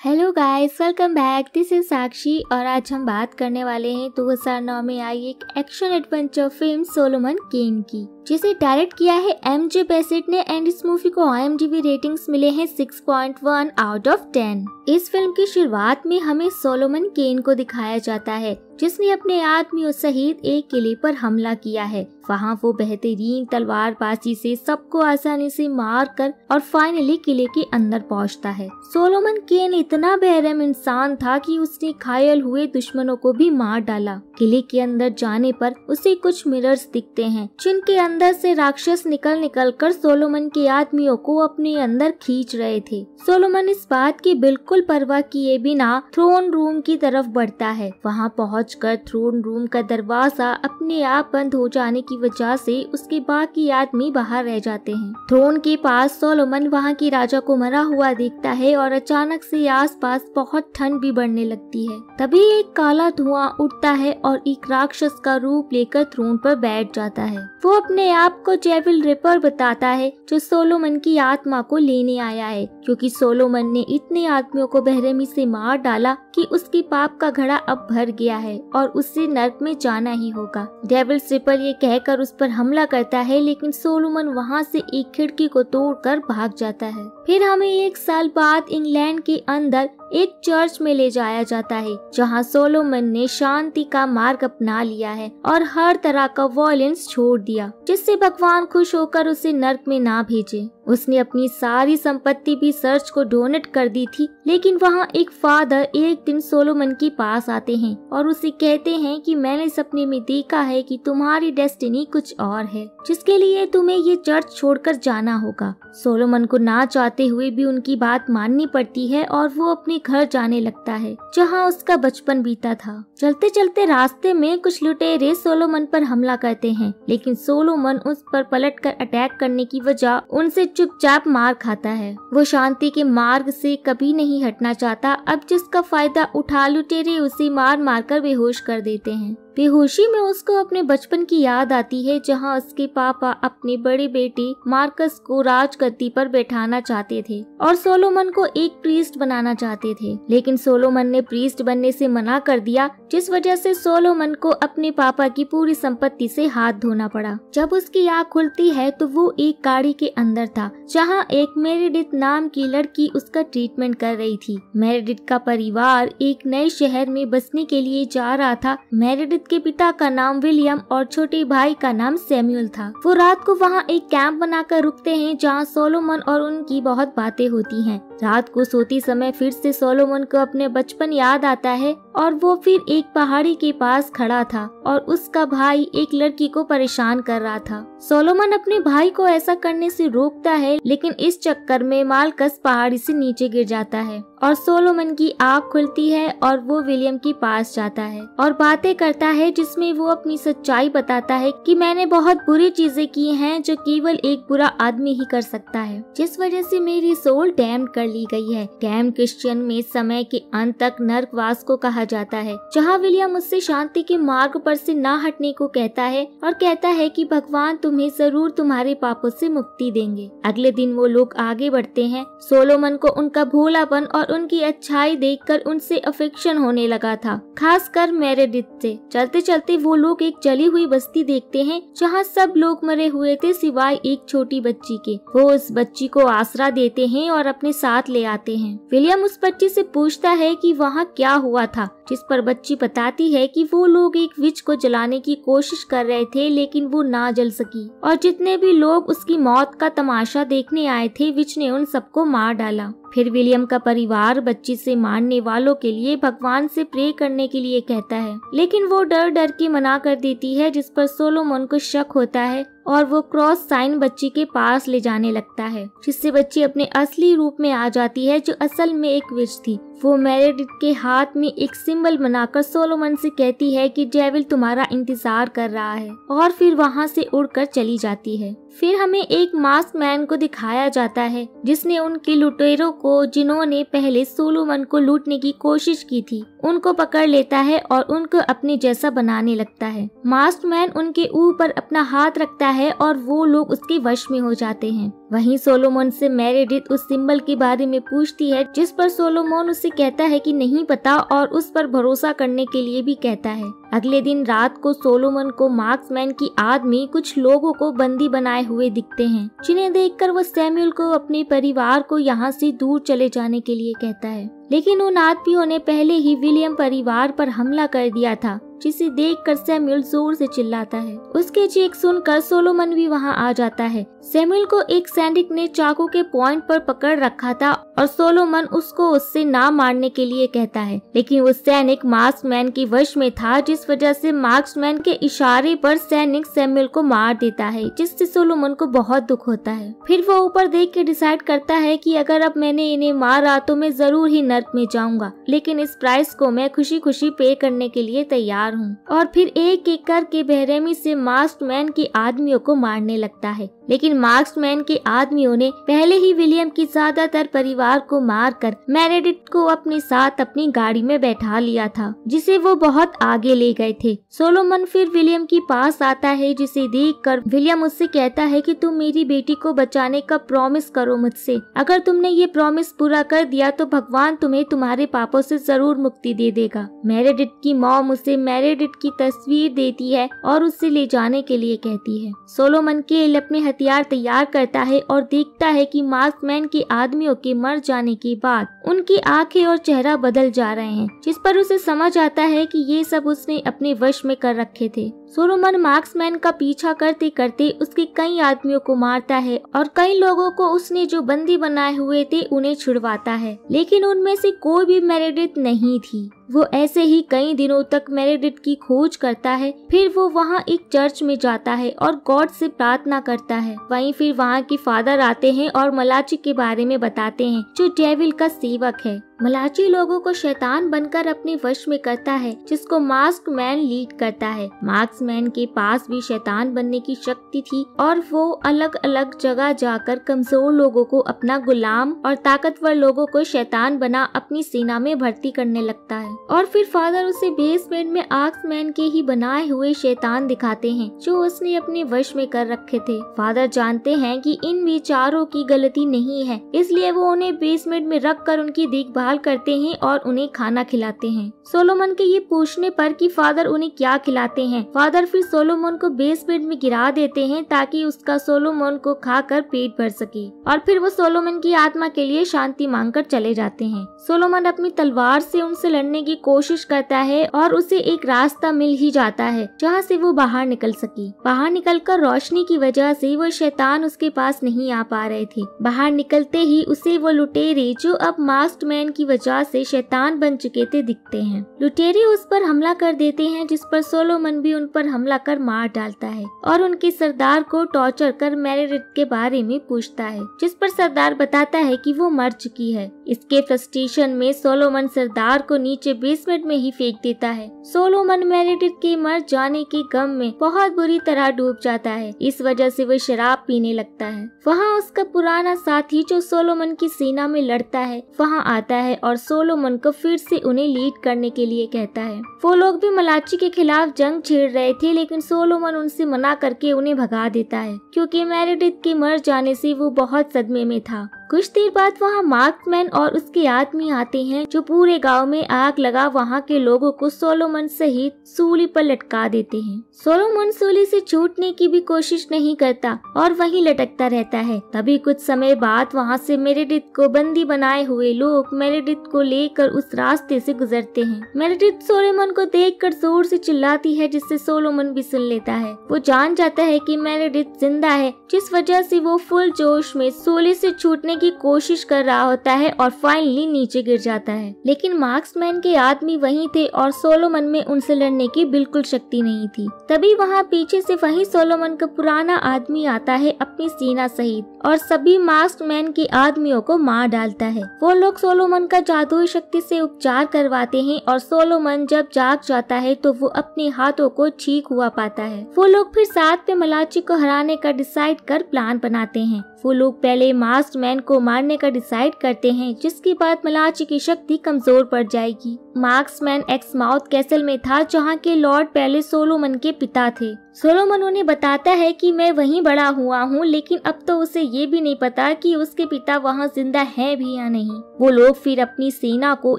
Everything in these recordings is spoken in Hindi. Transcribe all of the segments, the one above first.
Hello guys, welcome back. This is Sakshi और आज हम बात करने वाले हैं 2009 में आई एक एक्शन एडवेंचर फिल्म सोलोमन केन की, जिसे डायरेक्ट किया है एमजे बेसेट ने एंड इस मूवी को IMDb रेटिंग्स मिले हैं 6.1 आउट ऑफ 10। इस फिल्म की शुरुआत में हमें सोलोमन केन को दिखाया जाता है जिसने अपने आदमियों सहित एक किले पर हमला किया है। वहाँ वो बेहतरीन तलवारबाजी से सबको आसानी से मार कर और फाइनली किले के अंदर पहुँचता है। सोलोमन केन इतना बेरहम इंसान था कि उसने घायल हुए दुश्मनों को भी मार डाला। किले के अंदर जाने पर उसे कुछ मिरर्स दिखते हैं जिनके अंदर से राक्षस निकल कर सोलोमन के आदमियों को अपने अंदर खींच रहे थे। सोलोमन इस बात की बिल्कुल परवाह किए बिना थ्रोन रूम की तरफ बढ़ता है। वहाँ पहुंचकर थ्रोन रूम का दरवाजा अपने आप बंद हो जाने की वजह से उसके बाकी आदमी बाहर रह जाते हैं। थ्रोन के पास सोलोमन वहाँ के राजा को मरा हुआ देखता है और अचानक से आसपास बहुत ठंड भी बढ़ने लगती है। तभी एक काला धुआं उठता है और एक राक्षस का रूप लेकर थ्रोन पर बैठ जाता है। वो अपने आप को डेविल रिपर बताता है जो सोलोमन की आत्मा को लेने आया है, क्योंकि सोलोमन ने इतने आदमियों को बेरहमी से मार डाला कि उसके पाप का घड़ा अब भर गया है और उससे नर्क में जाना ही होगा। डेविल रिपर ये कहकर उस पर हमला करता है, लेकिन सोलोमन वहाँ से एक खिड़की को तोड़कर भाग जाता है। फिर हमें 1 साल बाद इंग्लैंड के अंदर एक चर्च में ले जाया जाता है जहाँ सोलोमन ने शांति का मार्ग अपना लिया है और हर तरह का वॉयलेंस छोड़ दिया, जिससे भगवान खुश होकर उसे नर्क में ना भेजे। उसने अपनी सारी संपत्ति भी चर्च को डोनेट कर दी थी, लेकिन वहाँ एक फादर एक दिन सोलोमन के पास आते हैं और उसे कहते हैं कि मैंने सपने में देखा है कि तुम्हारी डेस्टिनी कुछ और है, जिसके लिए तुम्हें ये चर्च छोड़कर जाना होगा। सोलोमन को ना चाहते हुए भी उनकी बात माननी पड़ती है और वो अपने घर जाने लगता है जहाँ उसका बचपन बीता था। चलते चलते रास्ते में कुछ लुटेरे सोलोमन पर हमला करते हैं, लेकिन सोलोमन उस पर पलटकर अटैक करने की वजह उनसे चुपचाप मार खाता है। वो शांति के मार्ग से कभी नहीं हटना चाहता। अब जिसका फायदा उठा लुटेरे उसे मार मार कर बेहोश कर देते हैं। बेहोशी में उसको अपने बचपन की याद आती है जहां उसके पापा अपने बड़े बेटे मार्कस को राजगद्दी पर बैठाना चाहते थे और सोलोमन को एक प्रीस्ट बनाना चाहते थे, लेकिन सोलोमन ने प्रीस्ट बनने से मना कर दिया, जिस वजह से सोलोमन को अपने पापा की पूरी संपत्ति से हाथ धोना पड़ा। जब उसकी आँख खुलती है तो वो एक गाड़ी के अंदर था जहां एक मेरेडिथ नाम की लड़की उसका ट्रीटमेंट कर रही थी। मेरेडिथ का परिवार एक नए शहर में बसने के लिए जा रहा था। मेरेडिथ के पिता का नाम विलियम और छोटे भाई का नाम सैमुअल था। वो रात को वहाँ एक कैंप बनाकर रुकते हैं जहाँ सोलोमन और उनकी बहुत बातें होती हैं। रात को सोते समय फिर से सोलोमन को अपने बचपन याद आता है और वो फिर एक पहाड़ी के पास खड़ा था और उसका भाई एक लड़की को परेशान कर रहा था। सोलोमन अपने भाई को ऐसा करने से रोकता है, लेकिन इस चक्कर में मार्कस पहाड़ी से नीचे गिर जाता है और सोलोमन की आँख खुलती है और वो विलियम के पास जाता है और बातें करता है, जिसमें वो अपनी सच्चाई बताता है कि मैंने बहुत बुरी चीजें की हैं जो केवल एक बुरा आदमी ही कर सकता है, जिस वजह से मेरी सोल डैम्ड कर ली गई है। डैम क्रिश्चियन में समय के अंत तक नरकवास को कहा जाता है, जहाँ विलियम उससे शांति के मार्ग पर से ना हटने को कहता है और कहता है कि भगवान तुम्हें जरूर तुम्हारे पापों से मुक्ति देंगे। अगले दिन वो लोग आगे बढ़ते हैं। सोलोमन को उनका भोलापन और उनकी अच्छाई देखकर उनसे अफेक्शन होने लगा था, खासकर मेरेडिथ से। चलते चलते वो लोग एक जली हुई बस्ती देखते हैं जहाँ सब लोग मरे हुए थे सिवाय एक छोटी बच्ची के। वो उस बच्ची को आसरा देते हैं और अपने साथ ले आते हैं। विलियम उस बच्ची से पूछता है कि वहाँ क्या हुआ था, जिस पर बच्ची बताती है कि वो लोग एक विच को जलाने की कोशिश कर रहे थे, लेकिन वो ना जल सकी और जितने भी लोग उसकी मौत का तमाशा देखने आए थे विच ने उन सबको मार डाला। फिर विलियम का परिवार बच्ची से मारने वालों के लिए भगवान से प्रे करने के लिए कहता है, लेकिन वो डर डर के मना कर देती है, जिस पर सोलोमन को शक होता है और वो क्रॉस साइन बच्ची के पास ले जाने लगता है, जिससे बच्ची अपने असली रूप में आ जाती है जो असल में एक विच थी। वो मेरेडिथ के हाथ में एक सिंबल बनाकर सोलोमन से कहती है कि डेविल तुम्हारा इंतजार कर रहा है और फिर वहाँ से उड़कर चली जाती है। फिर हमें एक मास्क मैन को दिखाया जाता है जिसने उनके लुटेरों को, जिन्होंने पहले सोलोमन को लूटने की कोशिश की थी, उनको पकड़ लेता है और उनको अपने जैसा बनाने लगता है। मास्क मैन उनके ऊपर अपना हाथ रखता है और वो लोग उसके वश में हो जाते हैं। वहीं सोलोमन से मेरेडिथ उस सिंबल के बारे में पूछती है, जिस पर सोलोमन उससे कहता है कि नहीं पता और उस पर भरोसा करने के लिए भी कहता है। अगले दिन रात को सोलोमन को मार्क्समैन की आदमी कुछ लोगों को बंदी बनाए हुए दिखते हैं, जिन्हें देखकर वो सैमुअल को अपने परिवार को यहाँ से दूर चले जाने के लिए कहता है। लेकिन उन आदमियों ने पहले ही विलियम परिवार पर हमला कर दिया था, जिसे देखकर सैमुअल जोर से चिल्लाता है। उसके चीख सुनकर सोलोमन भी वहां आ जाता है। सैमुअल को एक सैनिक ने चाकू के पॉइंट पर पकड़ रखा था और सोलोमन उसको उससे ना मारने के लिए कहता है, लेकिन वो सैनिक मार्क्समैन के वश में था, जिस वजह से मार्क्समैन के इशारे पर सैनिक सैमुअल को मार देता है, जिससे सोलोमन को बहुत दुख होता है। फिर वो ऊपर देख के डिसाइड करता है कि अगर अब मैंने इन्हें मारा तो मैं जरूर ही नर्क में जाऊंगा, लेकिन इस प्राइस को मैं खुशी खुशी पे करने के लिए तैयार हूँ। और फिर एक एक करके बेरहमी से मार्क्समैन के आदमियों को मारने लगता है। लेकिन मार्क्समैन के आदमियों ने पहले ही विलियम की ज्यादातर परिवार को मारकर मेरेडिथ को अपने साथ अपनी गाड़ी में बैठा लिया था, जिसे वो बहुत आगे ले गए थे। सोलोमन फिर विलियम के पास आता है, जिसे देखकर विलियम उससे कहता है कि तुम मेरी बेटी को बचाने का प्रॉमिस करो मुझसे। अगर तुमने ये प्रॉमिस पूरा कर दिया तो भगवान तुम्हें तुम्हारे पापों से जरूर मुक्ति दे देगा। मेरेडिथ की मॉम उसे मेरेडिथ की तस्वीर देती है और उससे ले जाने के लिए कहती है। सोलोमन केल अपने हथियार तैयार करता है और देखता है कि मार्क्समैन के आदमियों के मर जाने के बाद उनकी आंखें और चेहरा बदल जा रहे हैं, जिस पर उसे समझ आता है कि ये सब उसने अपने वश में कर रखे थे। सोलोमन मार्क्समैन का पीछा करते करते उसके कई आदमियों को मारता है और कई लोगों को उसने जो बंदी बनाए हुए थे उन्हें छुड़वाता है, लेकिन उनमें से कोई भी मेरेडिथ नहीं थी। वो ऐसे ही कई दिनों तक मेरेडिथ की खोज करता है। फिर वो वहाँ एक चर्च में जाता है और गॉड से प्रार्थना करता है। वहीं फिर वहाँ के फादर आते हैं और मलाची के बारे में बताते हैं, जो डेविल का सेवक है। मलाची लोगों को शैतान बनकर अपने वश में करता है, जिसको मार्क्समैन लीड करता है। मार्क्समैन के पास भी शैतान बनने की शक्ति थी और वो अलग अलग जगह जाकर कमजोर लोगों को अपना गुलाम और ताकतवर लोगों को शैतान बना अपनी सेना में भर्ती करने लगता है। और फिर फादर उसे बेसमेंट में मार्क्समैन के ही बनाए हुए शैतान दिखाते हैं, जो उसने अपने वश में कर रखे थे। फादर जानते हैं कि इन विचारों की गलती नहीं है, इसलिए वो उन्हें बेसमेंट में रख कर उनकी देखभाल करते हैं और उन्हें खाना खिलाते हैं। सोलोमन के ये पूछने पर कि फादर उन्हें क्या खिलाते हैं, फादर फिर सोलोमन को बेसमेंट में गिरा देते हैं ताकि उसका सोलोमन को खाकर पेट भर सके। और फिर वो सोलोमन की आत्मा के लिए शांति मांगकर चले जाते हैं। सोलोमन अपनी तलवार से उनसे लड़ने की कोशिश करता है और उसे एक रास्ता मिल ही जाता है जहाँ से वो बाहर निकल सके। बाहर निकलकर रोशनी की वजह से वो शैतान उसके पास नहीं आ पा रहे थे। बाहर निकलते ही उसे वो लुटेरे, जो अब मार्क्समैन की वजह से शैतान बन चुके थे, दिखते हैं। लुटेरे उस पर हमला कर देते हैं, जिस पर सोलोमन भी उन पर हमला कर मार डालता है और उनके सरदार को टॉर्चर कर मेरेडिथ के बारे में पूछता है, जिस पर सरदार बताता है कि वो मर चुकी है। इसके फ्रस्ट्रेशन में सोलोमन सरदार को नीचे बेसमेंट में ही फेंक देता है। सोलोमन मेरेडिथ के मर जाने के गम में बहुत बुरी तरह डूब जाता है। इस वजह से वो शराब पीने लगता है। वहाँ उसका पुराना साथी, जो सोलोमन की सेना में लड़ता है, वहाँ आता है और सोलोमन को फिर से उन्हें लीड करने के लिए कहता है। वो लोग भी मलाची के खिलाफ जंग छेड़ रहे थे, लेकिन सोलोमन उनसे मना करके उन्हें भगा देता है, क्योंकि मेरेडिथ के मर जाने से वो बहुत सदमे में था। कुछ देर बाद वहाँ मार्क्समैन और उसके आदमी आते हैं, जो पूरे गांव में आग लगा वहाँ के लोगों को सोलोमन सहित सूली पर लटका देते हैं। सोलोमन सूली से छूटने की भी कोशिश नहीं करता और वहीं लटकता रहता है। तभी कुछ समय बाद वहाँ से मेरेडिथ को बंदी बनाए हुए लोग मेरेडिथ को लेकर उस रास्ते से गुजरते हैं। मेरेडिथ सोलोमन को देखकर जोर से चिल्लाती है, जिससे सोलोमन भी सुन लेता है। वो जान जाता है कि मेरेडिथ जिंदा है, जिस वजह से वो फुल जोश में सूली से छूटने की कोशिश कर रहा होता है और फाइनली नीचे गिर जाता है। लेकिन मार्क्समैन के आदमी वहीं थे और सोलोमन में उनसे लड़ने की बिल्कुल शक्ति नहीं थी। तभी वहाँ पीछे से वही सोलोमन का पुराना आदमी आता है अपनी सेना सहित और सभी मार्क्समैन के आदमियों को मार डालता है। वो लोग सोलोमन का जादुई शक्ति से उपचार करवाते हैं और सोलोमन जब जाग जाता है तो वो अपने हाथों को ठीक हुआ पाता है। वो लोग फिर साथ में मलाची को हराने का डिसाइड कर प्लान बनाते हैं। वो लोग पहले मास्क्ड मैन को मारने का डिसाइड करते हैं, जिसके बाद मलाची की शक्ति कमजोर पड़ जाएगी। मास्क्ड मैन एक्समाउथ कैसल में था, जहाँ के लॉर्ड पहले सोलोमन के पिता थे। सोलोमन उन्हें बताता है कि मैं वहीं बड़ा हुआ हूँ, लेकिन अब तो उसे ये भी नहीं पता कि उसके पिता वहाँ जिंदा हैं भी या नहीं। वो लोग फिर अपनी सेना को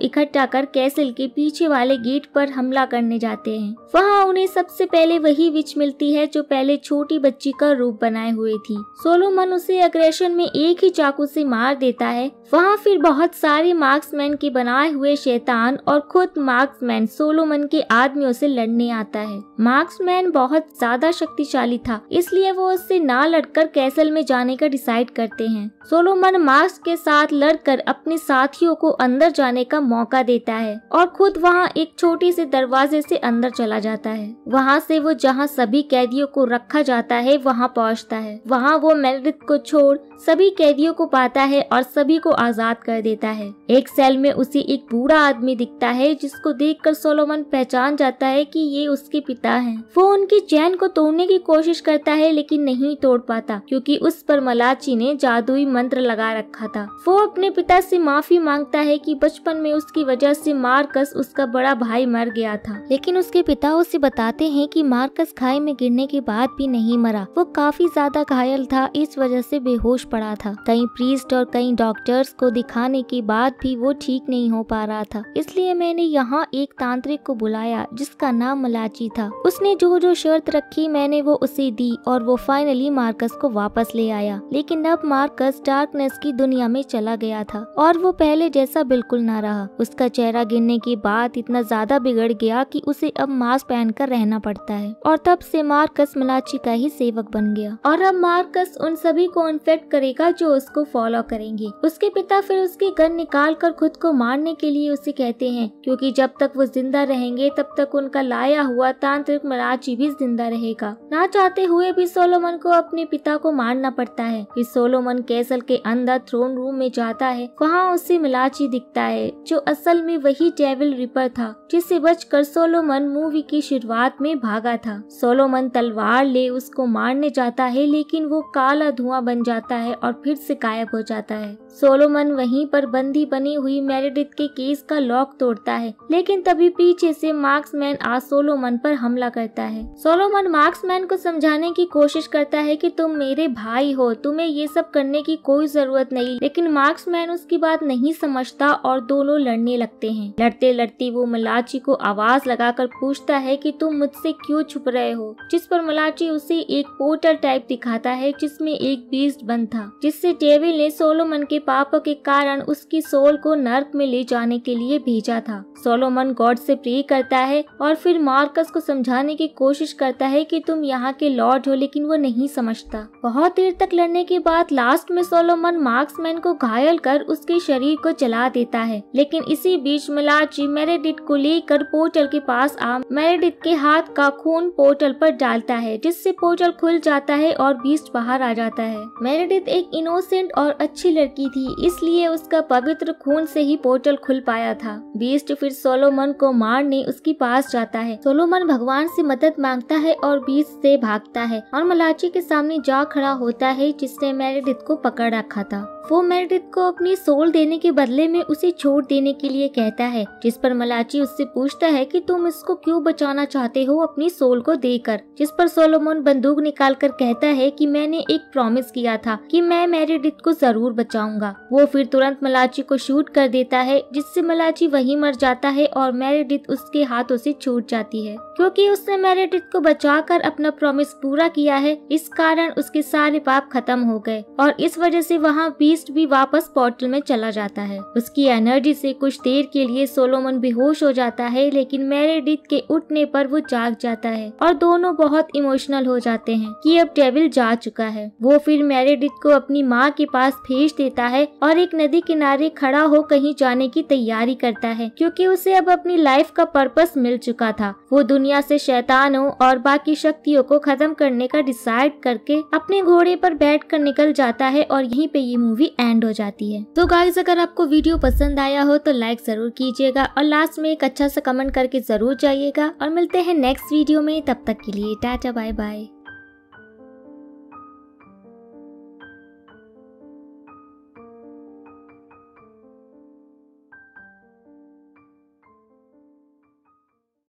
इकट्ठा कर कैसल के पीछे वाले गेट पर हमला करने जाते हैं। वहाँ उन्हें सबसे पहले वही विच मिलती है जो पहले छोटी बच्ची का रूप बनाए हुए थी। सोलोमन उसे अग्रेशन में एक ही चाकू से मार देता है। वहाँ फिर बहुत सारे मार्क्समैन के बनाए हुए शैतान और खुद मार्क्समैन सोलोमन के आदमियों से लड़ने आता है। मार्क्समैन बहुत ज्यादा शक्तिशाली था, इसलिए वो उससे ना लड़कर कैसल में जाने का डिसाइड करते हैं। सोलोमन मार्क्स के साथ लड़कर अपने साथियों को अंदर जाने का मौका देता है और खुद वहाँ एक छोटे से दरवाजे से अंदर चला जाता है। वहाँ से वो जहाँ सभी कैदियों को रखा जाता है वहाँ पहुँचता है। वहाँ वो मेरेडिथ को छोड़ सभी कैदियों को पाता है और सभी को आजाद कर देता है। एक सेल में उसे एक बूढ़ा आदमी दिखता है, जिसको देखकर सोलोमन पहचान जाता है कि ये उसके पिता हैं। वो उनकी चैन को तोड़ने की कोशिश करता है, लेकिन नहीं तोड़ पाता क्योंकि उस पर मलाची ने जादुई मंत्र लगा रखा था। वो अपने पिता से माफी मांगता है कि बचपन में उसकी वजह से मार्कस उसका बड़ा भाई मर गया था, लेकिन उसके पिता उसे बताते हैं कि मार्कस खाई में गिरने के बाद भी नहीं मरा। वो काफी ज्यादा घायल था, इस वजह से बेहोश पड़ा था। कई प्रीस्ट और कई डॉक्टर्स को दिखाने के बाद भी वो ठीक नहीं हो पा रहा था, इसलिए मैंने यहाँ एक तांत्रिक को बुलाया जिसका नाम मलाची था। उसने जो जो शर्त रखी मैंने वो उसे दी और वो फाइनली मार्कस को वापस ले आया। लेकिन अब मार्कस डार्कनेस की दुनिया में चला गया था और वो पहले जैसा बिल्कुल ना रहा। उसका चेहरा गिरने के बाद इतना ज्यादा बिगड़ गया कि उसे अब मास्क पहनकर रहना पड़ता है और तब से मार्कस मलाची का ही सेवक बन गया। और अब मार्कस उन सभी को इन्फेक्ट करेगा जो उसको फॉलो करेंगे। उसके पिता फिर उसकी गन निकाल कर खुद को मारने के लिए उसे कहते हैं, क्योंकि जब तक वो जिंदा रहेंगे तब तक उनका लाया हुआ तांत्रिक मलाची भी जिंदा रहेगा। ना चाहते हुए भी सोलोमन को अपने पिता को मारना पड़ता है। फिर सोलोमन कैसल के अंदर थ्रोन रूम में जाता है। वहाँ उसे मलाची दिखता है जो असल में वही डेविल रिपर था जिससे बचकर सोलोमन मूवी की शुरुआत में भागा था। सोलोमन तलवार ले उसको मारने जाता है, लेकिन वो काला धुआं बन जाता है और फिर से गायब हो जाता है। सोलोमन वहीं पर बंदी बनी हुई मेरेडिथ के केस का लॉक तोड़ता है, लेकिन तभी पीछे से मार्क्समैन आ सोलोमन पर हमला करता है। सोलोमन मार्क्समैन को समझाने की कोशिश करता है कि तुम मेरे भाई हो, तुम्हें ये सब करने की कोई जरूरत नहीं, लेकिन मार्क्समैन उसकी बात नहीं समझता और दोनों लड़ने लगते हैं। लड़ते लड़ते वो मलाची को आवाज लगाकर पूछता है कि तुम मुझसे क्यों छुप रहे हो, जिस पर मलाची उसे एक पोर्टल टाइप दिखाता है जिसमें एक बीस्ट बंद था, जिससे डेविल ने सोलोमन के पापों के कारण उसकी सोल को नर्क में ले जाने के लिए भेजा था। सोलोमन गॉड से प्रे करता है और फिर मार्कस को समझाने की कोशिश करता है कि तुम यहाँ के लॉर्ड हो, लेकिन वो नहीं समझता। बहुत देर तक लड़ने के बाद लास्ट में सोलोमन मार्क्समैन को घायल कर उसके शरीर को जला देता है, लेकिन इसी बीच मलाची मेरेडिथ को लेकर पोर्टल के पास आ मेरेडिथ के हाथ का खून पोर्टल पर डालता है, जिससे पोर्टल खुल जाता है और बीस्ट बाहर आ जाता है। मेरेडिथ एक इनोसेंट और अच्छी लड़की थी, इसलिए उसका पवित्र खून से ही पोर्टल खुल पाया था। बीस्ट फिर सोलोमन को मारने उसके पास जाता है। सोलोमन भगवान से मदद मांगता है और बीस्ट से भागता है और मलाची के सामने जा खड़ा होता है जिसने मेरेडिथ को पकड़ रखा था। वो मेरेडिथ को अपनी सोल देने के बदले में उसे छोड़ देने के लिए कहता है, जिस पर मलाची उससे पूछता है कि तुम इसको क्यों बचाना चाहते हो अपनी सोल को देकर, जिस पर सोलोमन बंदूक निकालकर कहता है कि मैंने एक प्रॉमिस किया था कि मैं मेरेडिथ को जरूर बचाऊंगा। वो फिर तुरंत मलाची को शूट कर देता है, जिससे मलाची वहीं मर जाता है और मेरेडिथ उसके हाथों से छूट जाती है। क्योंकि उसने मेरेडिथ को बचाकर अपना प्रॉमिस पूरा किया है, इस कारण उसके सारे पाप खत्म हो गए और इस वजह से वहाँ बीस्ट भी वापस पोर्टल में चला जाता है। उसकी एनर्जी से कुछ देर के लिए सोलोमन बेहोश हो जाता है, लेकिन मेरेडिथ के उठने पर वो जाग जाता है और दोनों बहुत इमोशनल हो जाते हैं कि अब डेविल जा चुका है। वो फिर मेरेडिथ को अपनी माँ के पास भेज देता है और एक नदी किनारे खड़ा हो कहीं जाने की तैयारी करता है, क्योंकि उसे अब अपनी लाइफ का पर्पस मिल चुका था। वो दुनिया से शैतानों और बाकी शक्तियों को खत्म करने का डिसाइड करके अपने घोड़े पर बैठकर निकल जाता है और यहीं पे ये मूवी एंड हो जाती है। तो गाइस, अगर आपको वीडियो पसंद आया हो तो लाइक जरूर कीजिएगा और लास्ट में एक अच्छा सा कमेंट करके जरूर जाइएगा और मिलते हैं नेक्स्ट वीडियो में। तब तक के लिए टाटा बाय बाय।